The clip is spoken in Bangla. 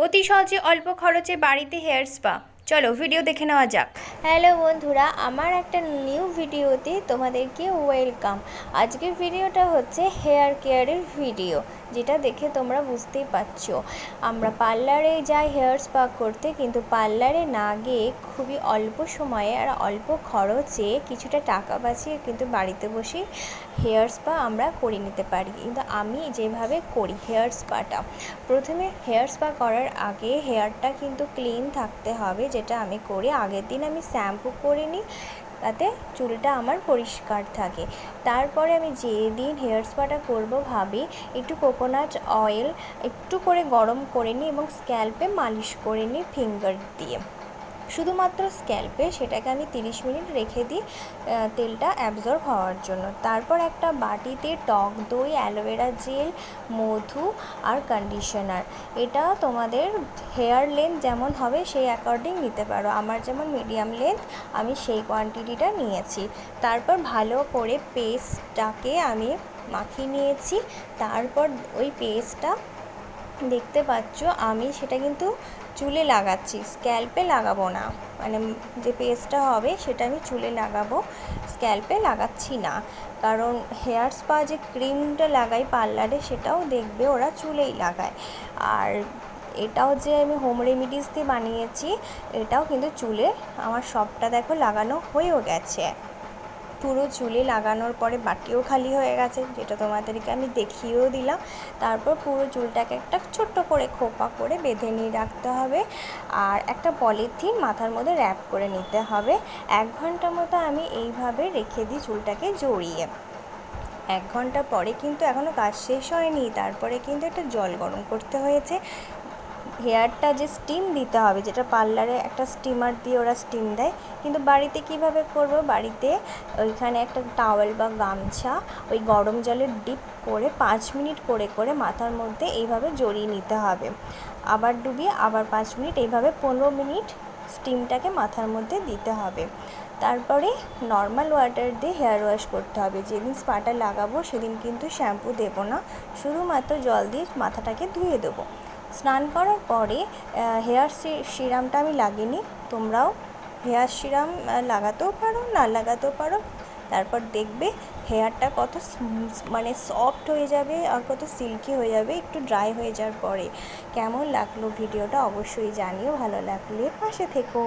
অতি সহজে অল্প খরচে বাড়িতে হেয়ার স্পা। চলো ভিডিও দেখে নেওয়া যাক। হ্যালো বন্ধুরা, আমার একটা নিউ ভিডিওতে তোমাদেরকে ওয়েলকাম। আজকের ভিডিওটা হচ্ছে হেয়ার কেয়ারের ভিডিও, যেটা দেখে তোমরা বুঝতেই পারছো। আমরা পার্লারে যাই হেয়ার স্পা করতে, কিন্তু পার্লারে না গিয়ে খুবই অল্প সময়ে আর অল্প খরচে কিছুটা টাকা বাঁচিয়ে কিন্তু বাড়িতে বসেই হেয়ার স্পা আমরা করে নিতে পারি। কিন্তু আমি যেভাবে করি হেয়ার স্পাটা, প্রথমে হেয়ার স্পা করার আগে হেয়ারটা কিন্তু ক্লিন থাকতে হবে, যেটা আমি করি। আগের দিন আমি শ্যাম্পু করে নিই, তাতে চুলটা আমার পরিষ্কার থাকে। তারপরে আমি যেদিন হেয়ার স্পাটা করবো ভাবি, একটু কোকোনাট অয়েল একটু করে গরম করে নিই এবং স্ক্যাল্পে মালিশ করে নিই ফিঙ্গার দিয়ে, শুধুমাত্র স্ক্যাল্পে। সেটাকে আমি 30 মিনিট রেখে দিই তেলটা অ্যাবজর্ব হওয়ার জন্য। তারপর একটা বাটিতে টক দই, অ্যালোভেরা জেল, মধু আর কন্ডিশনার, এটা তোমাদের হেয়ার লেন্থ যেমন হবে সেই অ্যাকর্ডিং নিতে পারো। আমার যেমন মিডিয়াম লেন্থ, আমি সেই কোয়ান্টিটিটা নিয়েছি। তারপর ভালো করে পেস্টটাকে আমি মাখিয়ে নিয়েছি। তারপর ওই পেস্টটা দেখতে পাচ্ছ, আমি সেটা কিন্তু চুলে লাগাচ্ছি, স্ক্যাল্পে লাগাবো না। মানে যে পেস্টটা হবে সেটা আমি চুলে লাগাবো, স্ক্যাল্পে লাগাচ্ছি না। কারণ হেয়ার স্পা যে ক্রিমটা লাগাই পার্লারে, সেটাও দেখবে ওরা চুলেই লাগায়। আর এটাও যে আমি হোম রেমিডিস দিয়ে বানিয়েছি, এটাও কিন্তু চুলে আমার সবটা দেখো লাগানো হয়েও গেছে। পুরো চুলে লাগানোর পরে বাটিও খালি হয়ে গেছে, যেটা তোমাদেরকে আমি দেখিয়েও দিলাম। তারপর পুরো চুলটাকে একটা ছোট্ট করে খোপা করে বেঁধে নিয়ে রাখতে হবে, আর একটা পলিথিন মাথার মধ্যে র্যাপ করে নিতে হবে। 1 ঘন্টা মতো আমি এইভাবে রেখে দিই চুলটাকে জড়িয়ে। 1 ঘন্টা পরে কিন্তু এখনও কাজ শেষ হয়নি। তারপরে কিন্তু একটা জল গরম করতে হয়েছে। হেয়ারটা যে স্টিম দিতে হবে, যেটা পার্লারে একটা স্টিমার দিয়ে ওরা স্টিম দেয়, কিন্তু বাড়িতে কিভাবে করব, বাড়িতে ওইখানে একটা টাওয়েল বা গামছা ওই গরম জলে ডিপ করে 5 মিনিট করে করে মাথার মধ্যে এইভাবে জড়িয়ে নিতে হবে। আবার ডুবিয়ে আবার 5 মিনিট, এইভাবে 15 মিনিট স্টিমটাকে মাথার মধ্যে দিতে হবে। তারপরে নর্মাল ওয়াটার দিয়ে হেয়ার ওয়াশ করতে হবে। যেদিন স্পাটা লাগাবো সেদিন কিন্তু শ্যাম্পু দেবো না, শুধুমাত্র জল দিয়ে মাথাটাকে ধুয়ে দেবো। স্নান করার পরে হেয়ার সিরামটা আমি লাগিয়ে নিই। তোমরাও হেয়ার সিরাম লাগাতেও পারো, না লাগাতেও পারো। তারপর দেখবে হেয়ারটা কত মানে সফট হয়ে যাবে আর কত সিল্কি হয়ে যাবে একটু ড্রাই হয়ে যাওয়ার পরে। কেমন লাগলো ভিডিওটা অবশ্যই জানিও, ভালো লাগলে পাশে থেকো।